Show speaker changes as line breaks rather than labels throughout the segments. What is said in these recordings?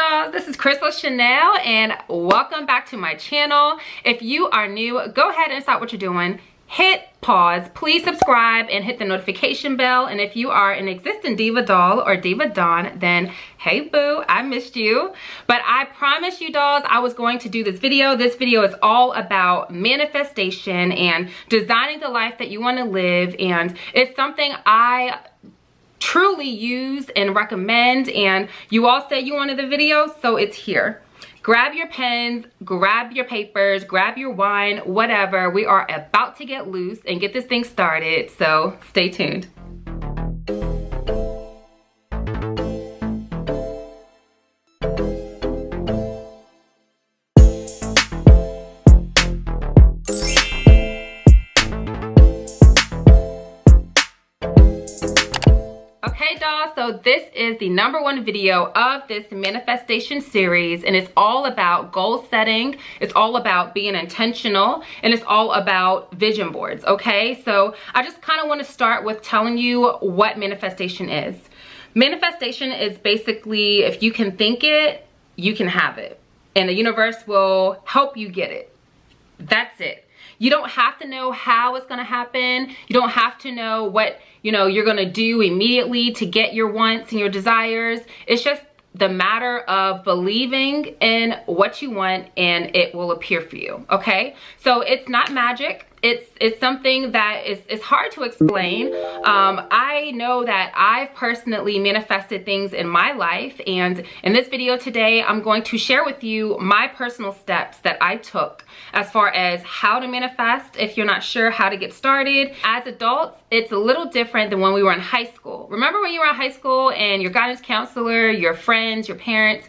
dolls, this is CRYSTALCHANEL and welcome back to my channel. If you are new, go ahead and stop what you're doing. Hit pause, please subscribe and hit the notification bell. And if you are an existing diva doll or diva don, then hey boo, I missed you. But I promised you dolls I was going to do this video. This video is all about manifestation and designing the life that you want to live. And it's something I truly use and recommend, and you all said you wanted the video, so it's here. Grab your pens, grab your papers, grab your wine, whatever. We are about to get loose and get this thing started, so stay tuned. Okay dolls, so this is the #1 video of this manifestation series, and it's all about goal setting, it's all about being intentional, and it's all about vision boards. Okay, so I just kind of want to start with telling you what manifestation is. Manifestation is basically, if you can think it, you can have it, and the universe will help you get it. That's it. You don't have to know how it's gonna happen. You don't have to know what, you're gonna do immediately to get your wants and your desires. It's just the matter of believing in what you want and it will appear for you, okay? So it's not magic. It's something that is hard to explain. I know that I've personally manifested things in my life, and in this video today, I'm going to share with you my personal steps that I took as far as how to manifest if you're not sure how to get started. As adults, it's a little different than when we were in high school. Remember when you were in high school and your guidance counselor, your friends, your parents,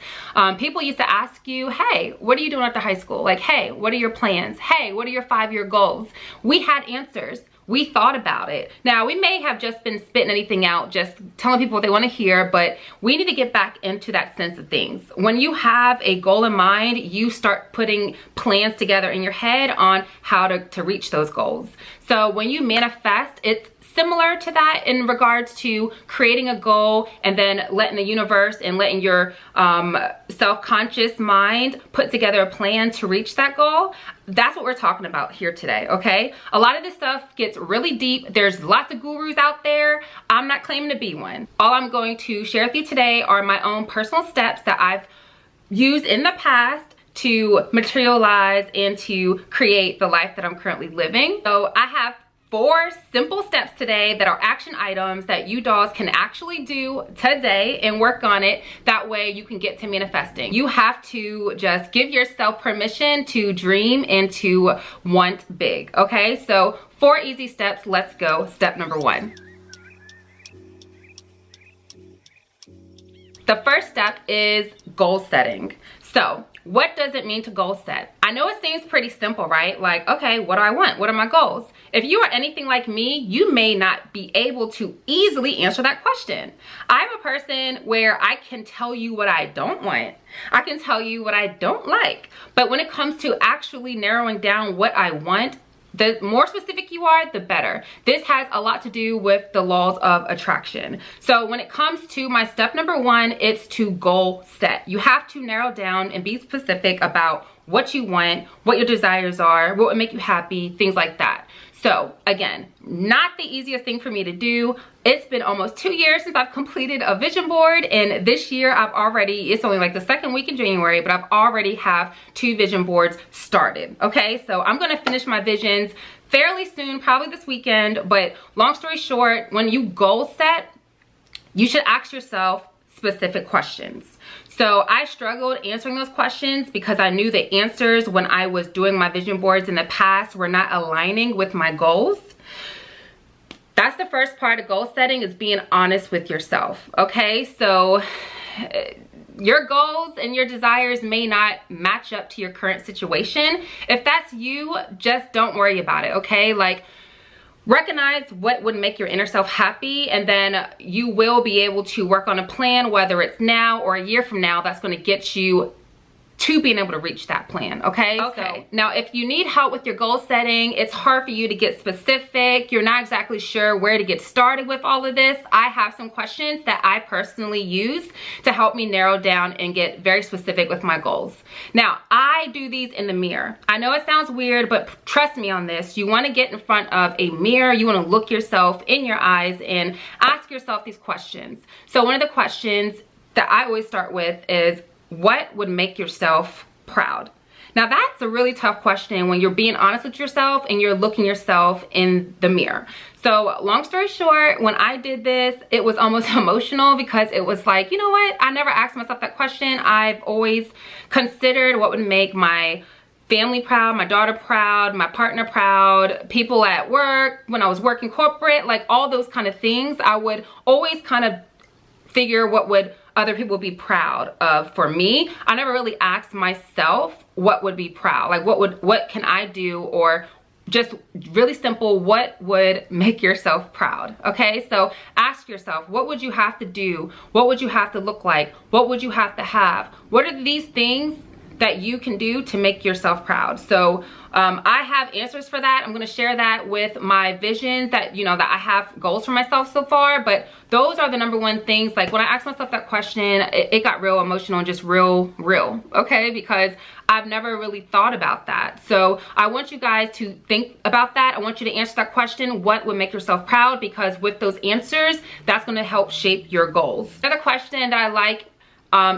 people used to ask you, hey, what are you doing after high school? Like, hey, what are your plans? Hey, what are your 5-year goals? We had answers. We thought about it. Now, we may have just been spitting anything out, just telling people what they want to hear, but we need to get back into that sense of things. When you have a goal in mind, you start putting plans together in your head on how to reach those goals. So when you manifest, it's similar to that in regards to creating a goal and then letting the universe and letting your self-conscious mind put together a plan to reach that goal. That's what we're talking about here today, okay? A lot of this stuff gets really deep. There's lots of gurus out there. I'm not claiming to be one. All I'm going to share with you today are my own personal steps that I've used in the past to materialize and to create the life that I'm currently living. So I have 4 simple steps today that are action items that you dolls can actually do today and work on it. That way you can get to manifesting. You have to just give yourself permission to dream and to want big, okay? So 4 easy steps, let's go. Step #1. The first step is goal setting. So what does it mean to goal set? I know it seems pretty simple, right? Like, okay, what do I want? What are my goals? If you are anything like me, you may not be able to easily answer that question. I'm a person where I can tell you what I don't want. I can tell you what I don't like. But when it comes to actually narrowing down what I want, the more specific you are, the better. This has a lot to do with the laws of attraction. So when it comes to my step #1, it's to goal set. You have to narrow down and be specific about what you want, what your desires are, what would make you happy, things like that. So again, not the easiest thing for me to do. It's been almost 2 years since I've completed a vision board, and this year it's only like the 2nd week in January, but I've already have 2 vision boards started. Okay, so I'm gonna finish my visions fairly soon, probably this weekend, but long story short, when you goal set, you should ask yourself specific questions. So I struggled answering those questions because I knew the answers when I was doing my vision boards in the past were not aligning with my goals. That's the first part of goal setting, is being honest with yourself, okay? So your goals and your desires may not match up to your current situation. If that's you, just don't worry about it, okay? Like, recognize what would make your inner self happy, and then you will be able to work on a plan, whether it's now or a year from now, that's going to get you to being able to reach that plan. Okay. So now if you need help with your goal setting, it's hard for you to get specific, you're not exactly sure where to get started with all of this, I have some questions that I personally use to help me narrow down and get very specific with my goals. Now, I do these in the mirror. I know it sounds weird, but trust me on this. You want to get in front of a mirror, you want to look yourself in your eyes and ask yourself these questions. So one of the questions that I always start with is, what would make yourself proud? Now that's a really tough question when you're being honest with yourself and you're looking yourself in the mirror. So long story short, when I did this, it was almost emotional because it was like, you know what? I never asked myself that question. I've always considered what would make my family proud, my daughter proud, my partner proud, people at work, when I was working corporate, like all those kind of things. I would always kind of figure what would other people be proud of for me. I never really asked myself what would be proud, like what can I do, or just really simple, what would make yourself proud? Okay, so ask yourself, what would you have to do? What would you have to look like? What would you have to have? What are these things that you can do to make yourself proud? So I have answers for that. I'm going to share that with my visions that, you know, that I have goals for myself so far, but those are the number one things. Like when I asked myself that question, it got real emotional and just real, okay? Because I've never really thought about that. So I want you guys to think about that. I want you to answer that question, what would make yourself proud? Because with those answers, that's going to help shape your goals. Another question that I like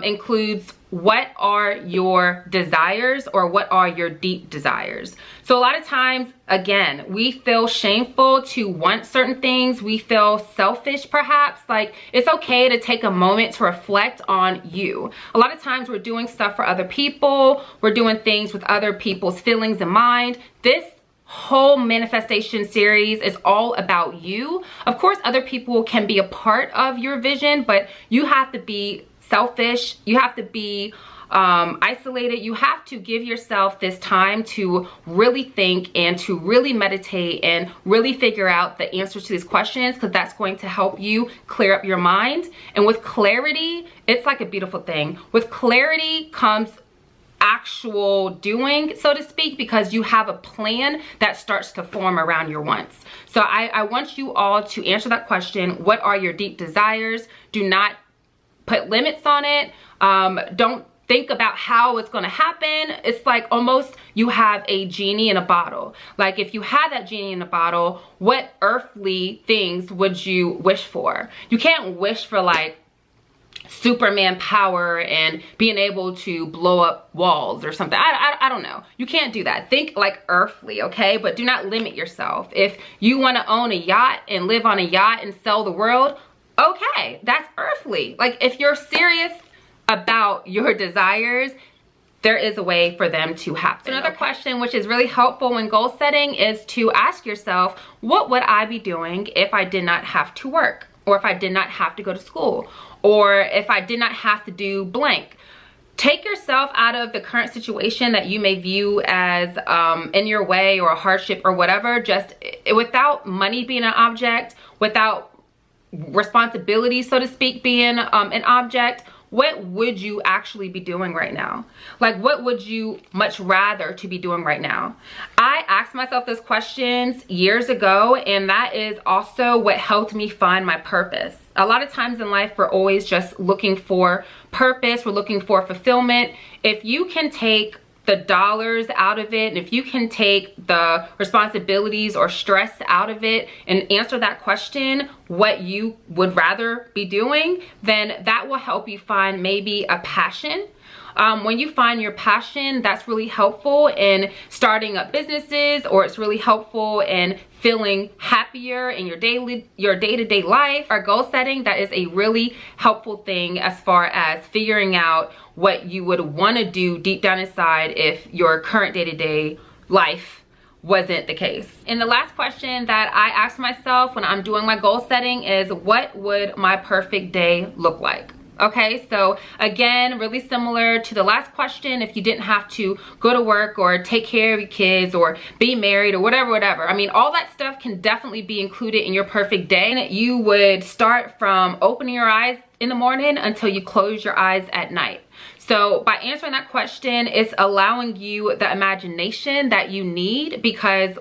includes, what are your desires, or what are your deep desires? So a lot of times, again, we feel shameful to want certain things. We feel selfish perhaps. Like it's okay to take a moment to reflect on you. A lot of times we're doing stuff for other people. We're doing things with other people's feelings in mind. This whole manifestation series is all about you. Of course, other people can be a part of your vision, but you have to be selfish, you have to be isolated. You have to give yourself this time to really think and to really meditate and really figure out the answers to these questions, because that's going to help you clear up your mind. And with clarity, it's like a beautiful thing. With clarity comes actual doing, so to speak, because you have a plan that starts to form around your wants. So I want you all to answer that question. What are your deep desires? Do not put limits on it. Don't think about how it's going to happen. It's like almost you have a genie in a bottle. Like if you had that genie in a bottle, what earthly things would you wish for? You can't wish for like Superman power and being able to blow up walls or something. I don't know. You can't do that. Think like earthly, okay? But do not limit yourself. If you want to own a yacht and live on a yacht and sell the world, okay, that's earthly. Like if you're serious about your desires, there is a way for them to happen. So another question which is really helpful when goal setting is to ask yourself, what would I be doing if I did not have to work? Or if I did not have to go to school? Or if I did not have to do blank? Take yourself out of the current situation that you may view as in your way or a hardship or whatever. Just without money being an object, without responsibility, so to speak, being an object, what would you actually be doing right now? Like what would you much rather to be doing right now? I asked myself those questions years ago, and that is also what helped me find my purpose. A lot of times in life, we're always just looking for purpose. We're looking for fulfillment. If you can take the dollars out of it, and if you can take the responsibilities or stress out of it and answer that question, what you would rather be doing, then that will help you find maybe a passion. When you find your passion, that's really helpful in starting up businesses, or it's really helpful in feeling happier in your day-to-day life. Our goal setting, that is a really helpful thing as far as figuring out what you would want to do deep down inside if your current day-to-day life wasn't the case. And the last question that I ask myself when I'm doing my goal setting is, what would my perfect day look like? Okay, so again, really similar to the last question. If you didn't have to go to work or take care of your kids or be married or whatever. I mean, all that stuff can definitely be included in your perfect day. You would start from opening your eyes in the morning until you close your eyes at night. So by answering that question, it's allowing you the imagination that you need, because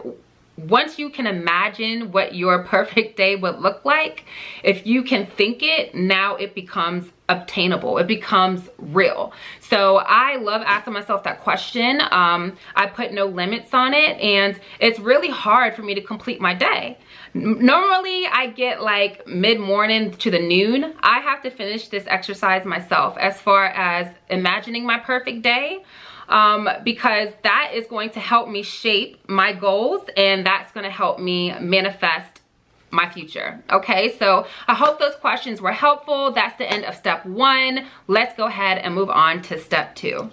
once you can imagine what your perfect day would look like, if you can think it, now it becomes obtainable. It becomes real. So I love asking myself that question. I put no limits on it, and it's really hard for me to complete my day. Normally I get like mid-morning to the noon. I have to finish this exercise myself as far as imagining my perfect day. Because that is going to help me shape my goals, and that's going to help me manifest my future. Okay, so I hope those questions were helpful. That's the end of step 1. Let's go ahead and move on to step 2.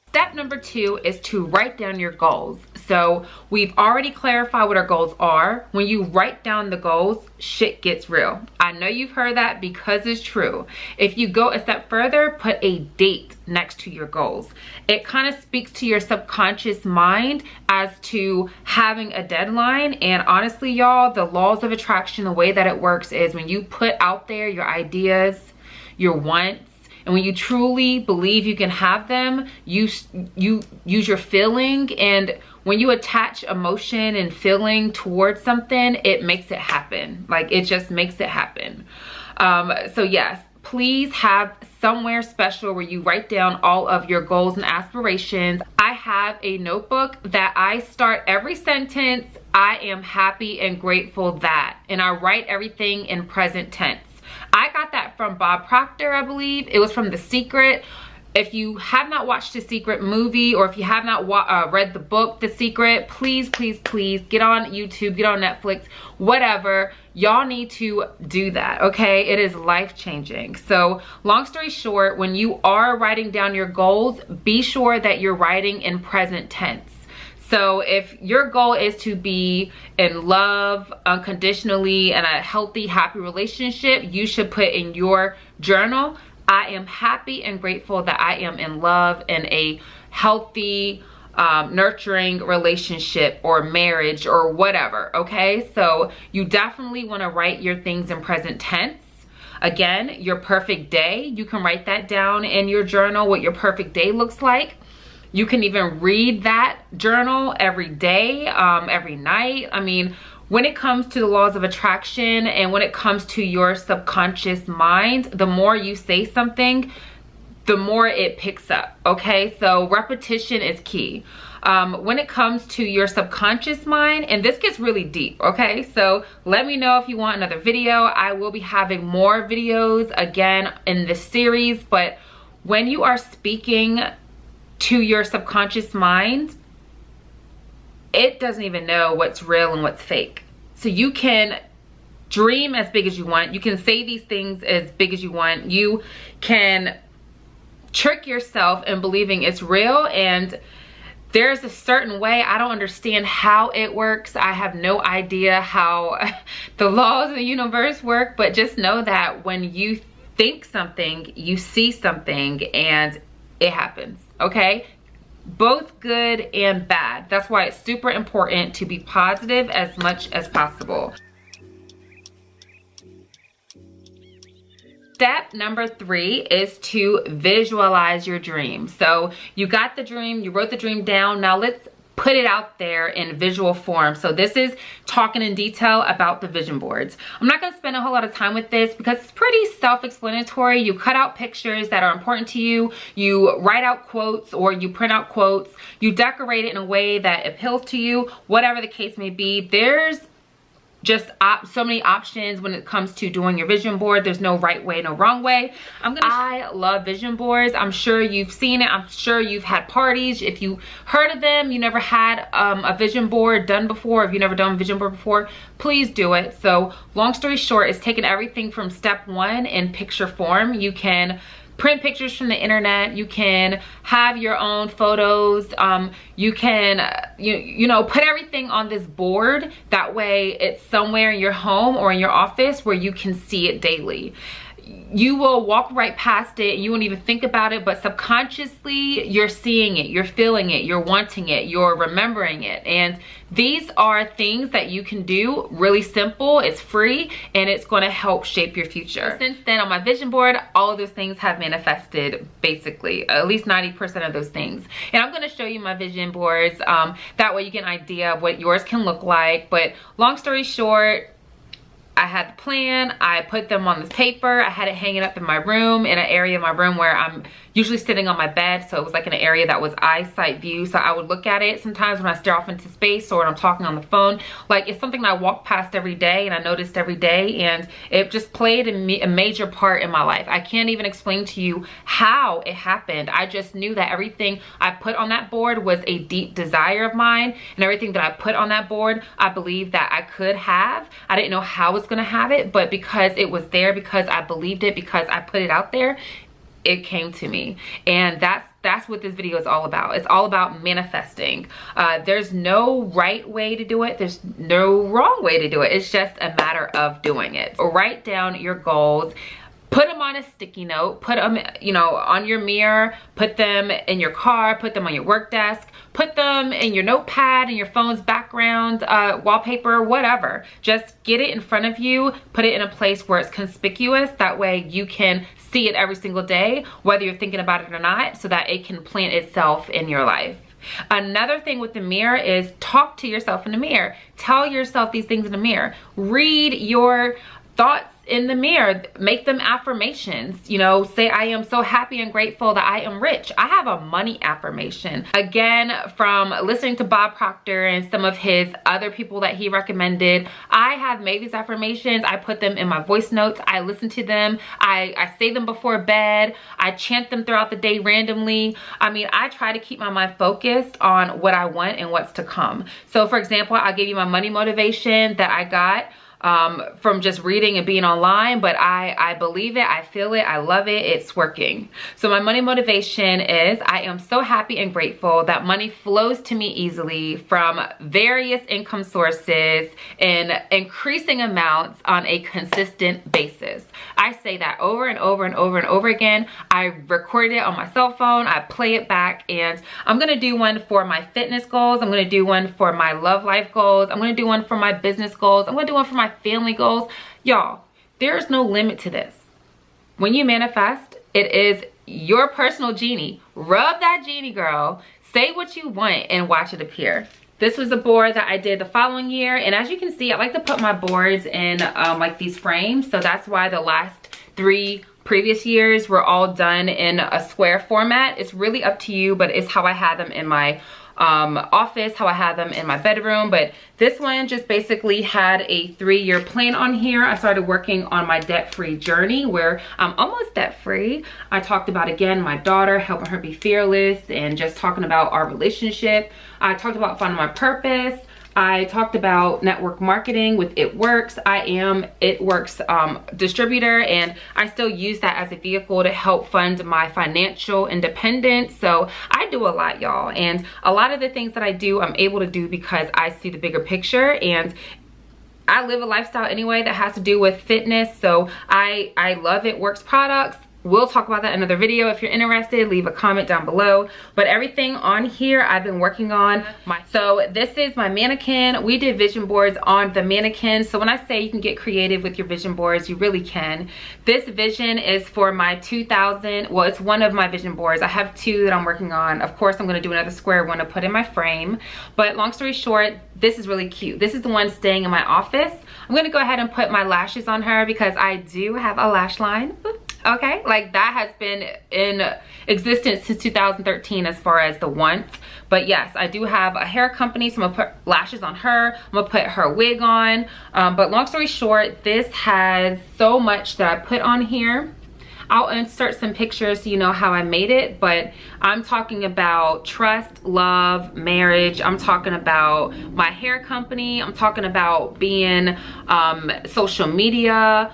Step number 2 is to write down your goals. So we've already clarified what our goals are. When you write down the goals, shit gets real. I know you've heard that because it's true. If you go a step further, put a date next to your goals. It kind of speaks to your subconscious mind as to having a deadline. And honestly, y'all, the laws of attraction, the way that it works is when you put out there your ideas, your wants, and when you truly believe you can have them, you use your feeling, and when you attach emotion and feeling towards something, it makes it happen. Like, it just makes it happen. So yes, please have somewhere special where you write down all of your goals and aspirations. I have a notebook that I start every sentence, I am happy and grateful that, and I write everything in present tense. I got that from Bob Proctor, I believe. It was from The Secret. If you have not watched The Secret movie, or if you have not read the book, The Secret, please, please, please get on YouTube, get on Netflix, whatever. Y'all need to do that, okay? It is life-changing. So long story short, when you are writing down your goals, be sure that you're writing in present tense. So if your goal is to be in love unconditionally and a healthy, happy relationship, you should put in your journal, I am happy and grateful that I am in love in a healthy, nurturing relationship or marriage or whatever, okay? So you definitely want to write your things in present tense. Again, your perfect day, you can write that down in your journal, what your perfect day looks like. You can even read that journal every day, every night. I mean, when it comes to the laws of attraction and when it comes to your subconscious mind, the more you say something, the more it picks up, okay? So repetition is key. When it comes to your subconscious mind, and this gets really deep, okay? So let me know if you want another video. I will be having more videos again in this series, but when you are speaking to your subconscious mind, it doesn't even know what's real and what's fake. So you can dream as big as you want. You can say these things as big as you want. You can trick yourself in believing it's real, and there's a certain way. I don't understand how it works. I have no idea how the laws of the universe work, but just know that when you think something, you see something, and it happens. Okay, both good and bad. That's why it's super important to be positive as much as possible. Step number 3 is to visualize your dream. So you got the dream, you wrote the dream down. Now let's put it out there in visual form. So this is talking in detail about the vision boards. I'm not going to spend a whole lot of time with this because it's pretty self-explanatory. You cut out pictures that are important to you. You write out quotes or you print out quotes. You decorate it in a way that appeals to you, whatever the case may be. There's just so many options when it comes to doing your vision board. There's no right way, no wrong way. I love vision boards. I'm sure you've seen it. I'm sure you've had parties. If you heard of them, you never had a vision board done before. If you've never done a vision board before, please do it. So long story short, it's taking everything from step 1 in picture form. You can print pictures from the internet. You can have your own photos. You can you know, put everything on this board. That way it's somewhere in your home or in your office where you can see it daily. you will walk right past it and you won't even think about it, but subconsciously you're seeing it, you're feeling it, you're wanting it, you're remembering it. And these are things that you can do, really simple, it's free, and it's going to help shape your future. Since then, on my vision board, all of those things have manifested, basically at least 90% of those things. And I'm going to show you my vision boards, that way you get an idea of what yours can look like. But long story short, I had the plan, I put them on this paper, I had it hanging up in my room, in an area of my room where I'm usually sitting on my bed, so it was like an area that was eyesight view, so I would look at it sometimes when I stare off into space or when I'm talking on the phone. Like, it's something that I walk past every day and I noticed every day, and it just played a major part in my life. I can't even explain to you how it happened. I just knew that everything I put on that board was a deep desire of mine, and everything that I put on that board, I believed that I could have. I didn't know how I was gonna have it, but because it was there, because I believed it, because I put it out there, it came to me. And that's what this video is all about. It's all about manifesting. There's no right way to do it, there's no wrong way to do it. It's just a matter of doing it. Write down your goals, put them on a sticky note, put them, you know, on your mirror, put them in your car, put them on your work desk, put them in your notepad, in your phone's background, wallpaper, whatever. Just get it in front of you, put it in a place where it's conspicuous. That way you can see it every single day, whether you're thinking about it or not, so that it can plant itself in your life. Another thing with the mirror is talk to yourself in the mirror. Tell yourself these things in the mirror. Read your thoughts in the mirror, make them affirmations. You know, say, I am so happy and grateful that I am rich. I have a money affirmation, again, from listening to Bob Proctor and some of his other people that he recommended. I have made these affirmations, I put them in my voice notes, I listen to them, I say them before bed, I chant them throughout the day randomly. I mean, I try to keep my mind focused on what I want and what's to come. So for example, I'll give you my money motivation that I got from just reading and being online, but I believe it, I feel it, I love it, it's working. So my money motivation is, I am so happy and grateful that money flows to me easily from various income sources in increasing amounts on a consistent basis. I say that over and over and over and over again. I record it on my cell phone, I play it back, and I'm gonna do one for my fitness goals, I'm gonna do one for my love life goals, I'm gonna do one for my business goals, I'm gonna do one for my family goals. Y'all, there's no limit to this. When you manifest, it is your personal genie. Rub that genie, girl. Say what you want and watch it appear. This was a board that I did the following year, and as you can see, I like to put my boards in like these frames, so that's why the last 3 previous years were all done in a square format. It's really up to you, but it's how I had them in my office, how I had them in my bedroom. But this one just basically had a 3-year plan on here. I started working on my debt-free journey, where I'm almost debt-free. I talked about, again, my daughter, helping her be fearless, and just talking about our relationship. I talked about finding my purpose. I talked about network marketing with It Works. I am It Works distributor, and I still use that as a vehicle to help fund my financial independence. So I do a lot, y'all, and a lot of the things that I do, I'm able to do because I see the bigger picture, and I live a lifestyle anyway that has to do with fitness. So I love It Works products. We'll talk about that in another video. If you're interested, leave a comment down below. But everything on here I've been working on. So this is my mannequin. We did vision boards on the mannequin. So when I say you can get creative with your vision boards, you really can. This vision is for my 2000, well, it's one of my vision boards. I have 2 that I'm working on. Of course, I'm gonna do another square one to put in my frame. But long story short, this is really cute. This is the one staying in my office. I'm gonna go ahead and put my lashes on her because I do have a lash line. Okay, like that has been in existence since 2013 as far as the wants. But yes, I do have a hair company, so I'm gonna put lashes on her. I'm gonna put her wig on. But long story short, this has so much that I put on here. I'll insert some pictures so you know how I made it, but I'm talking about trust, love, marriage. I'm talking about my hair company. I'm talking about being social media.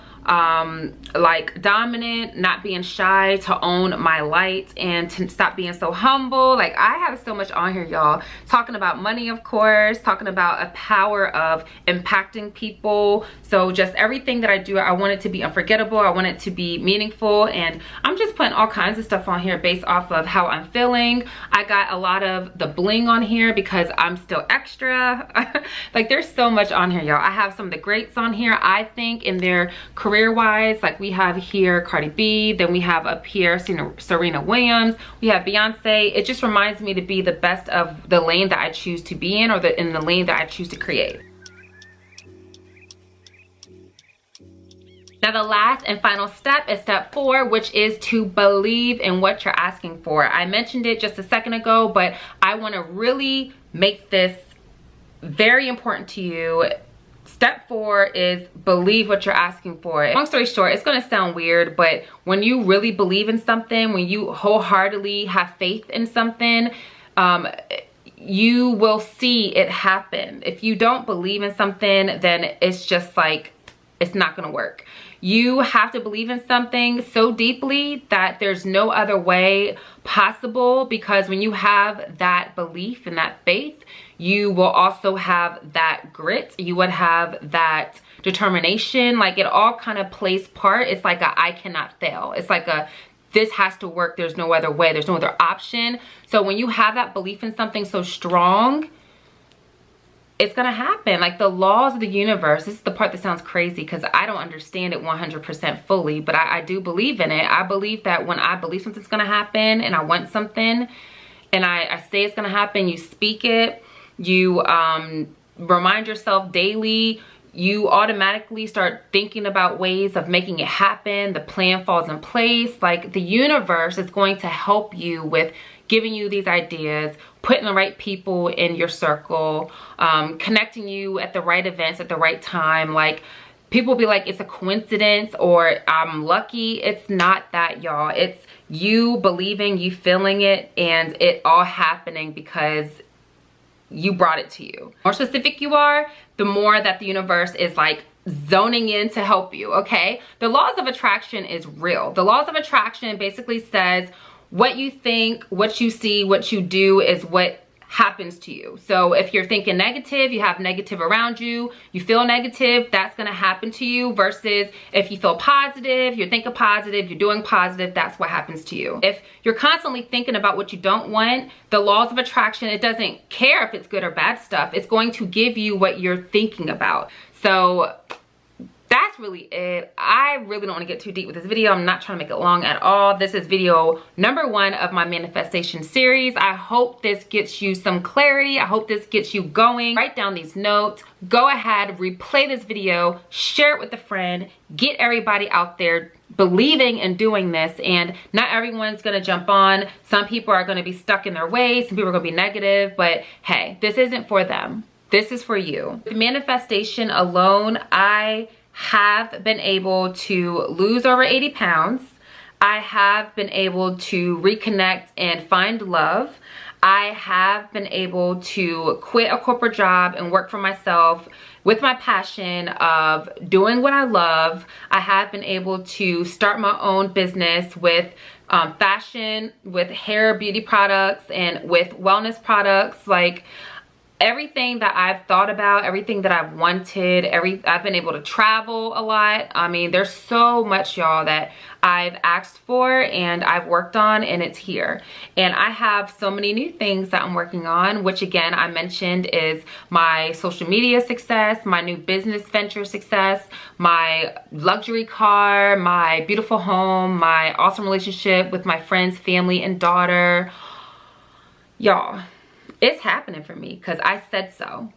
like dominant, not being shy, to own my light, and to stop being so humble. Like, I have so much on here, y'all. Talking about money, of course, talking about a power of impacting people. So just everything that I do, I want it to be unforgettable. I want it to be meaningful, and I'm just putting all kinds of stuff on here based off of how I'm feeling. I got a lot of the bling on here because I'm still extra. Like, there's so much on here, y'all. I have some of the greats on here, I think, in their career-wise. Like, we have here Cardi B, then we have up here Serena Williams, we have Beyonce. It just reminds me to be the best of the lane that I choose to be in, or in the lane that I choose to create. Now, the last and final step is step 4, which is to believe in what you're asking for. I mentioned it just a second ago, but I want to really make this very important to you. Step 4 is believe what you're asking for. Long story short, it's gonna sound weird, but when you really believe in something, when you wholeheartedly have faith in something, you will see it happen. If you don't believe in something, then it's just like, it's not gonna work. You have to believe in something so deeply that there's no other way possible, because when you have that belief and that faith, you will also have that grit. You would have that determination. Like, it all kind of plays part. It's like a I cannot fail. It's like a this has to work. There's no other way. There's no other option. So when you have that belief in something so strong, it's gonna happen. Like, the laws of the universe, this is the part that sounds crazy because I don't understand it 100% fully, but I do believe in it. I believe that when I believe something's gonna happen and I want something and I say it's gonna happen, you speak it, you remind yourself daily, you automatically start thinking about ways of making it happen. The plan falls in place. Like, the universe is going to help you with giving you these ideas, putting the right people in your circle, connecting you at the right events at the right time. Like, people be like, it's a coincidence or I'm lucky. It's not that, y'all. It's you believing, you feeling it, and it all happening because you brought it to you. The more specific you are, the more that the universe is like zoning in to help you, okay? The laws of attraction is real. The laws of attraction basically says what you think, what you see, what you do is what happens to you. So if you're thinking negative, you have negative around you, you feel negative, that's gonna happen to you, versus if you feel positive, you're thinking positive, you're doing positive, that's what happens to you. If you're constantly thinking about what you don't want, the laws of attraction, it doesn't care if it's good or bad stuff, it's going to give you what you're thinking about. So that's really it. I really don't want to get too deep with this video. I'm not trying to make it long at all. This is video number 1 of my manifestation series. I hope this gets you some clarity. I hope this gets you going. Write down these notes. Go ahead, replay this video, share it with a friend, get everybody out there believing and doing this. And not everyone's gonna jump on. Some people are gonna be stuck in their ways. Some people are gonna be negative, but hey, this isn't for them. This is for you. The manifestation alone, I have been able to lose over 80 pounds. I have been able to reconnect and find love. I have been able to quit a corporate job and work for myself with my passion of doing what I love. I have been able to start my own business with fashion, with hair beauty products, and with wellness products. Like, everything that I've thought about, everything that I've wanted, I've been able to travel a lot. I mean, there's so much, y'all, that I've asked for and I've worked on, and it's here. And I have so many new things that I'm working on, which again, I mentioned is my social media success, my new business venture success, my luxury car, my beautiful home, my awesome relationship with my friends, family, and daughter. Y'all, it's happening for me because I said so.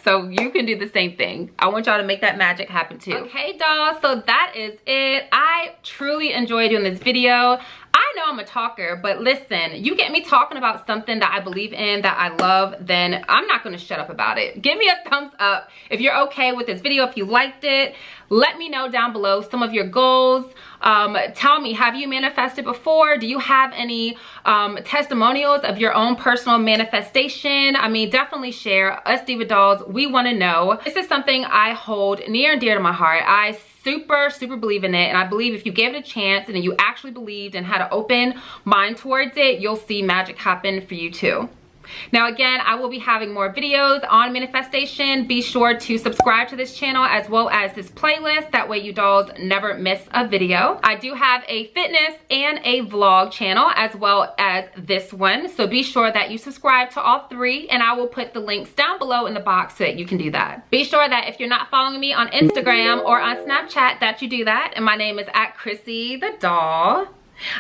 So you can do the same thing. I want y'all to make that magic happen too. Okay, dolls, so that is it. I truly enjoyed doing this video. I know I'm a talker, but listen, you get me talking about something that I believe in, that I love, then I'm not gonna shut up about it. Give me a thumbs up if you're okay with this video, if you liked it. Let me know down below some of your goals. Tell me, have you manifested before? Do you have any testimonials of your own personal manifestation? I mean, definitely share. Us Diva Dolls, we wanna know. This is something I hold near and dear to my heart. I super believe in it, and I believe if you gave it a chance and you actually believed and had an open mind towards it, you'll see magic happen for you too. Now again, I will be having more videos on manifestation. Be sure to subscribe to this channel as well as this playlist. That way you dolls never miss a video. I do have a fitness and a vlog channel as well as this one. So be sure that you subscribe to all three, and I will put the links down below in the box so that you can do that. Be sure that if you're not following me on Instagram or on Snapchat that you do that. And my name is @ChryssyTheDoll.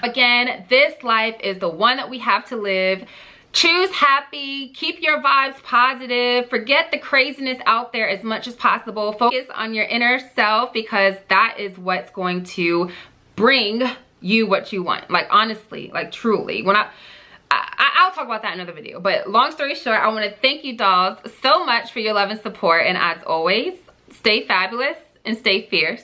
Again, this life is the one that we have to live. Choose happy, keep your vibes positive, forget the craziness out there as much as possible. Focus on your inner self, because that is what's going to bring you what you want. Like honestly, like truly. When I'll talk about that in another video. But long story short, I want to thank you dolls so much for your love and support. And as always, stay fabulous and stay fierce.